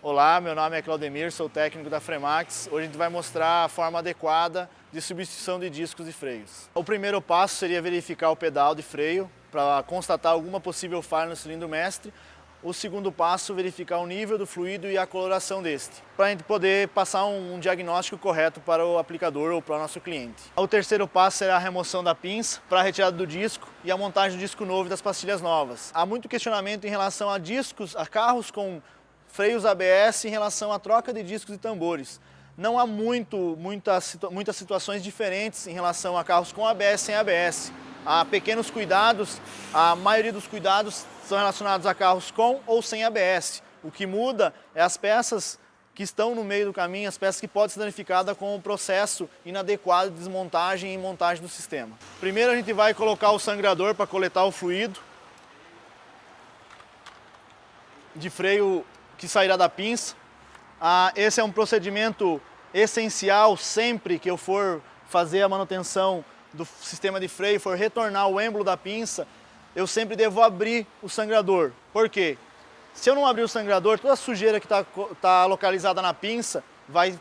Olá, meu nome é Claudemir, sou técnico da Fremax. Hoje a gente vai mostrar a forma adequada de substituição de discos e freios. O primeiro passo seria verificar o pedal de freio para constatar alguma possível falha no cilindro mestre. O segundo passo, verificar o nível do fluido e a coloração deste, para a gente poder passar um diagnóstico correto para o aplicador ou para o nosso cliente. O terceiro passo será a remoção da pinça para a retirada do disco e a montagem do disco novo e das pastilhas novas. Há muito questionamento em relação a carros com freios ABS em relação à troca de discos e tambores. Não há muitas situações diferentes em relação a carros com ABS e sem ABS. Há pequenos cuidados, a maioria dos cuidados são relacionados a carros com ou sem ABS. O que muda é as peças que estão no meio do caminho, as peças que podem ser danificadas com o processo inadequado de desmontagem e montagem do sistema. Primeiro a gente vai colocar o sangrador para coletar o fluido de freio que sairá da pinça. Esse é um procedimento essencial sempre que eu for fazer a manutenção do sistema de freio, for retornar o êmbolo da pinça, eu sempre devo abrir o sangrador. Por quê? Se eu não abrir o sangrador, toda a sujeira que está localizada na pinça vai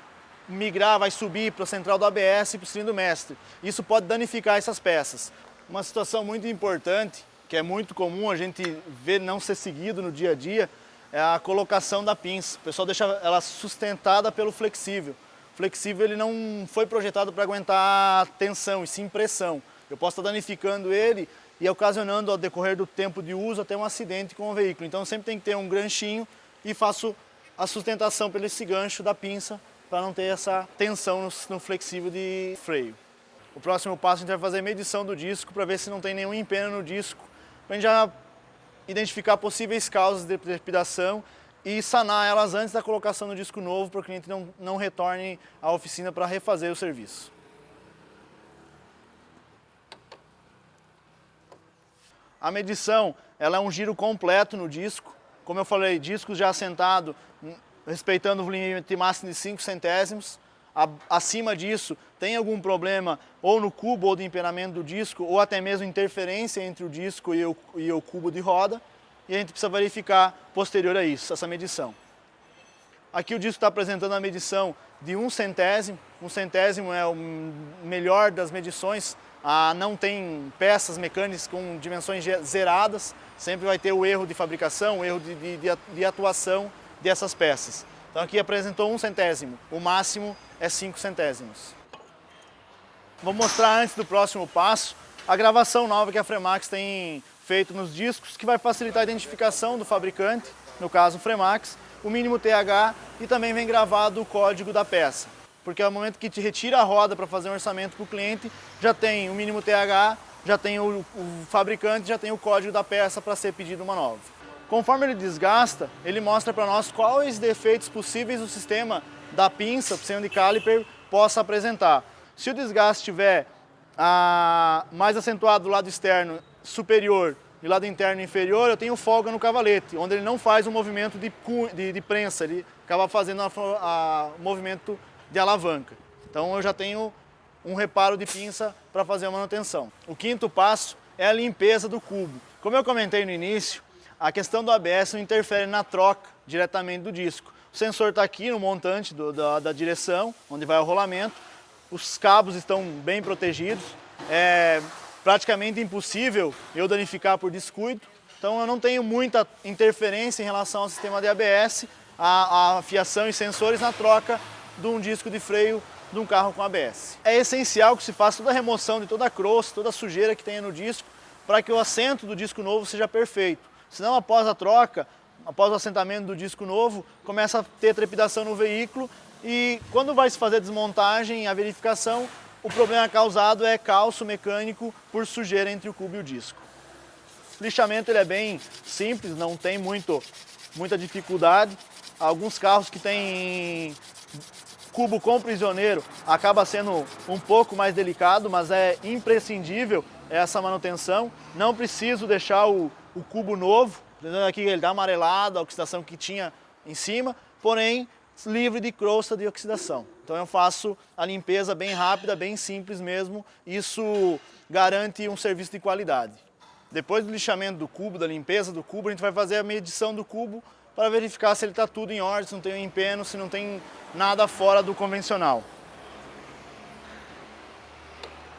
migrar, vai subir para a central do ABS e para o cilindro mestre. Isso pode danificar essas peças. Uma situação muito importante, que é muito comum a gente ver não ser seguido no dia a dia, é a colocação da pinça. O pessoal deixa ela sustentada pelo flexível. O flexível ele não foi projetado para aguentar tensão e sim pressão. Eu posso estar danificando ele e ocasionando ao decorrer do tempo de uso até um acidente com o veículo. Então sempre tem que ter um ganchinho e faço a sustentação pelo esse gancho da pinça para não ter essa tensão no flexível de freio. O próximo passo a gente vai fazer a medição do disco para ver se não tem nenhum empeno no disco, para a gente já identificar possíveis causas de trepidação e sanar elas antes da colocação do disco novo para o cliente não retorne à oficina para refazer o serviço. A medição ela é um giro completo no disco. Como eu falei, discos já assentados, respeitando o limite máximo de 5 centésimos. Acima disso, tem algum problema ou no cubo ou de empenamento do disco, ou até mesmo interferência entre o disco e o cubo de roda. E a gente precisa verificar posterior a isso, essa medição. Aqui o disco está apresentando a medição de 1 centésimo. 1 centésimo é o melhor das medições. Não tem peças mecânicas com dimensões zeradas, sempre vai ter o erro de fabricação, o erro de atuação dessas peças. Então aqui apresentou 1 centésimo, o máximo é 5 centésimos. Vou mostrar antes do próximo passo a gravação nova que a Fremax tem feito nos discos, que vai facilitar a identificação do fabricante, no caso Fremax, o mínimo TH e também vem gravado o código da peça. Porque ao momento que te retira a roda para fazer um orçamento para o cliente, já tem o mínimo TH, já tem o fabricante, já tem o código da peça para ser pedido uma nova. Conforme ele desgasta, ele mostra para nós quais defeitos possíveis o sistema da pinça, o sistema de caliper, possa apresentar. Se o desgaste estiver mais acentuado do lado externo superior e lado interno inferior, eu tenho folga no cavalete, onde ele não faz um movimento de prensa, ele acaba fazendo o movimento de alavanca. Então eu já tenho um reparo de pinça para fazer a manutenção. O quinto passo é a limpeza do cubo. Como eu comentei no início, a questão do ABS não interfere na troca diretamente do disco. O sensor está aqui no montante da direção, onde vai o rolamento. Os cabos estão bem protegidos. É praticamente impossível eu danificar por descuido. Então eu não tenho muita interferência em relação ao sistema de ABS, a fiação e sensores na troca de um disco de freio de um carro com ABS. É essencial que se faça toda a remoção de toda a crosta, toda a sujeira que tenha no disco, para que o assento do disco novo seja perfeito. Senão, após a troca, após o assentamento do disco novo, começa a ter trepidação no veículo e quando vai se fazer a desmontagem e a verificação, o problema causado é calço mecânico por sujeira entre o cubo e o disco. O lixamento ele é bem simples, não tem muita dificuldade. Alguns carros que têm cubo com prisioneiro acaba sendo um pouco mais delicado, mas é imprescindível essa manutenção. Não preciso deixar o cubo novo, aqui ele dá amarelado, a oxidação que tinha em cima, porém livre de crosta de oxidação. Então eu faço a limpeza bem rápida, bem simples mesmo, isso garante um serviço de qualidade. Depois do lixamento do cubo, da limpeza do cubo, a gente vai fazer a medição do cubo para verificar se ele está tudo em ordem, se não tem um empeno, se não tem nada fora do convencional.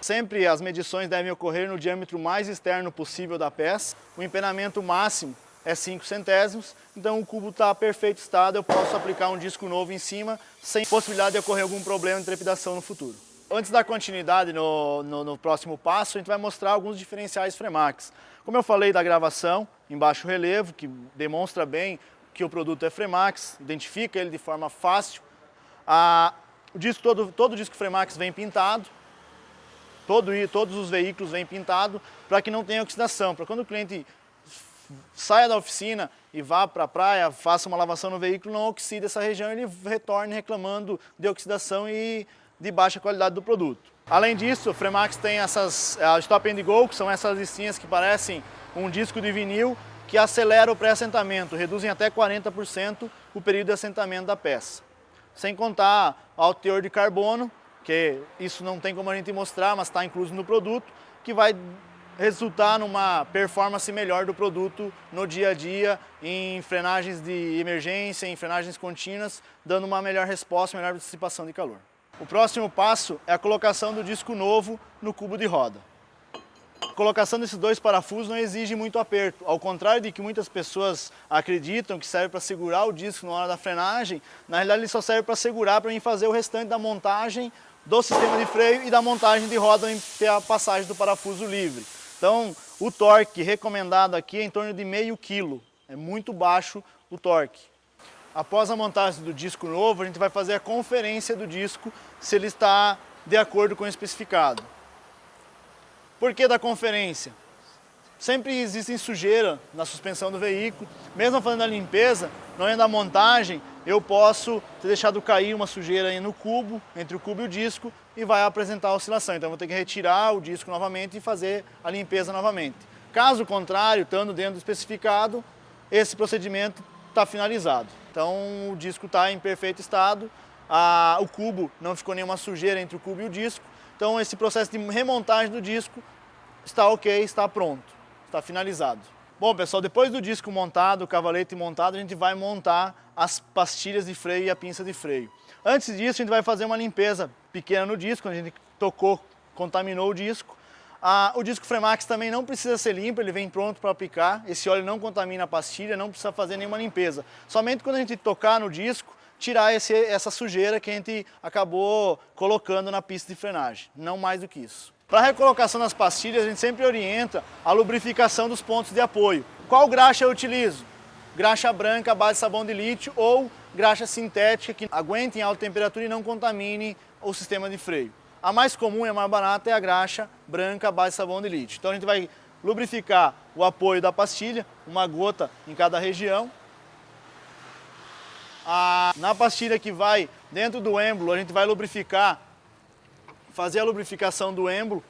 Sempre as medições devem ocorrer no diâmetro mais externo possível da peça. O empenamento máximo é 5 centésimos, então o cubo está em perfeito estado, eu posso aplicar um disco novo em cima, sem possibilidade de ocorrer algum problema de trepidação no futuro. Antes da continuidade no próximo passo, a gente vai mostrar alguns diferenciais Fremax. Como eu falei da gravação em baixo relevo, que demonstra bem que o produto é Fremax, identifica ele de forma fácil. O disco, todo disco Fremax vem pintado, todos os veículos vêm pintados para que não tenha oxidação, para quando o cliente saia da oficina e vá para a praia, faça uma lavação no veículo, não oxide essa região, ele retorne reclamando de oxidação e de baixa qualidade do produto. Além disso, o Fremax tem essas Stop and Go, que são essas listinhas que parecem um disco de vinil, que acelera o pré-assentamento, reduzem até 40% o período de assentamento da peça. Sem contar o teor de carbono, que isso não tem como a gente mostrar, mas está incluso no produto, que vai resultar numa performance melhor do produto no dia a dia, em frenagens de emergência, em frenagens contínuas, dando uma melhor resposta, melhor dissipação de calor. O próximo passo é a colocação do disco novo no cubo de roda. A colocação desses dois parafusos não exige muito aperto, ao contrário de que muitas pessoas acreditam que serve para segurar o disco na hora da frenagem, na realidade ele só serve para segurar para mim fazer o restante da montagem do sistema de freio e da montagem de roda em ter a passagem do parafuso livre. Então, o torque recomendado aqui é em torno de meio quilo, é muito baixo o torque. Após a montagem do disco novo, a gente vai fazer a conferência do disco se ele está de acordo com o especificado. Por que da conferência? Sempre existe sujeira na suspensão do veículo, mesmo fazendo a limpeza, na hora da montagem, eu posso ter deixado cair uma sujeira aí no cubo, entre o cubo e o disco, e vai apresentar a oscilação. Então eu vou ter que retirar o disco novamente e fazer a limpeza novamente. Caso contrário, estando dentro do especificado, esse procedimento está finalizado. Então o disco está em perfeito estado, o cubo não ficou nenhuma sujeira entre o cubo e o disco, então esse processo de remontagem do disco está ok, está pronto, está finalizado. Bom pessoal, depois do disco montado, o cavalete montado, a gente vai montar as pastilhas de freio e a pinça de freio. Antes disso a gente vai fazer uma limpeza pequena no disco, quando a gente tocou, contaminou o disco. O disco Fremax também não precisa ser limpo, ele vem pronto para aplicar, esse óleo não contamina a pastilha, não precisa fazer nenhuma limpeza. Somente quando a gente tocar no disco, tirar essa sujeira que a gente acabou colocando na pista de frenagem, não mais do que isso. Para a recolocação das pastilhas, a gente sempre orienta a lubrificação dos pontos de apoio. Qual graxa eu utilizo? Graxa branca à base de sabão de lítio ou graxa sintética que aguente em alta temperatura e não contamine o sistema de freio. A mais comum e a mais barata é a graxa branca à base de sabão de lítio. Então a gente vai lubrificar o apoio da pastilha, uma gota em cada região. Na pastilha que vai dentro do êmbolo, a gente vai lubrificar, fazer a lubrificação do êmbolo,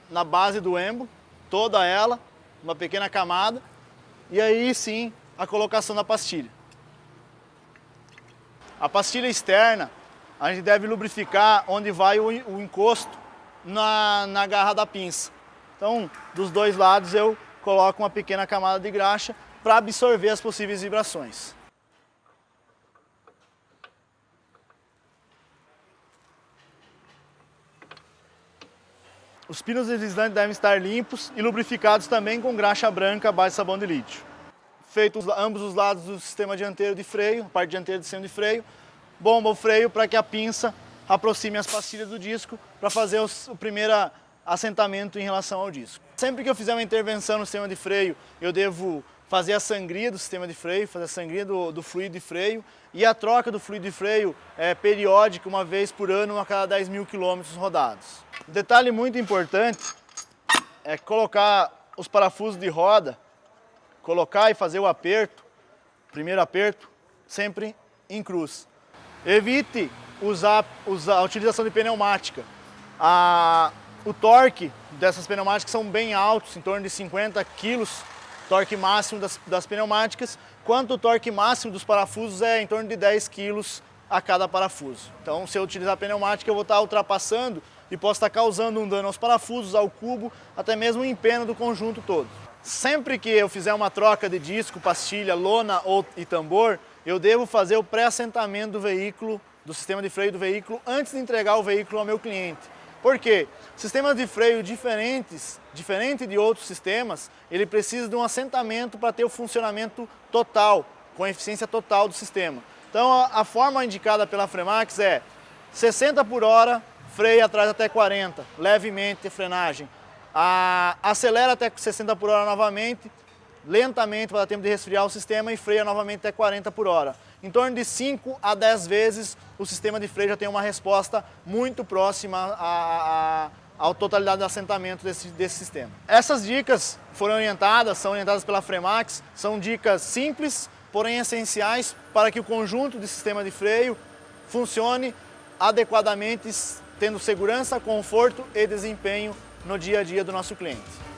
na base do êmbolo, toda ela, uma pequena camada, e aí sim a colocação da pastilha. A pastilha externa, a gente deve lubrificar onde vai o encosto na garra da pinça. Então, dos dois lados eu coloco uma pequena camada de graxa para absorver as possíveis vibrações. Os pinos deslizantes devem estar limpos e lubrificados também com graxa branca à base de sabão de lítio. Feitos ambos os lados do sistema dianteiro de freio, a parte dianteira do sistema de freio, bomba o freio para que a pinça aproxime as pastilhas do disco para fazer o primeiro assentamento em relação ao disco. Sempre que eu fizer uma intervenção no sistema de freio, eu devo fazer a sangria do sistema de freio, fazer a sangria do fluido de freio, e a troca do fluido de freio é periódica, uma vez por ano, a cada 10 mil quilômetros rodados. Um detalhe muito importante é colocar os parafusos de roda, colocar e fazer o aperto, primeiro aperto, sempre em cruz. Evite usar a utilização de pneumática. O torque dessas pneumáticas são bem altos, em torno de 50 quilos, torque máximo das pneumáticas, quanto o torque máximo dos parafusos é em torno de 10 quilos a cada parafuso. Então, se eu utilizar a pneumática, eu vou estar ultrapassando e posso estar causando um dano aos parafusos, ao cubo, até mesmo um empeno do conjunto todo. sempre que eu fizer uma troca de disco, pastilha, lona e tambor, eu devo fazer o pré-assentamento do veículo, do sistema de freio do veículo, antes de entregar o veículo ao meu cliente. Por quê? Sistemas de freio diferente de outros sistemas, ele precisa de um assentamento para ter o funcionamento total, com a eficiência total do sistema. Então a forma indicada pela Fremax é 60 por hora, freia atrás até 40, levemente a frenagem. Acelera até 60 por hora novamente, lentamente para dar tempo de resfriar o sistema e freia novamente até 40 por hora. Em torno de 5 a 10 vezes o sistema de freio já tem uma resposta muito próxima à totalidade do assentamento desse sistema. Essas dicas são orientadas pela Fremax, são dicas simples, porém essenciais para que o conjunto de sistema de freio funcione adequadamente, tendo segurança, conforto e desempenho no dia a dia do nosso cliente.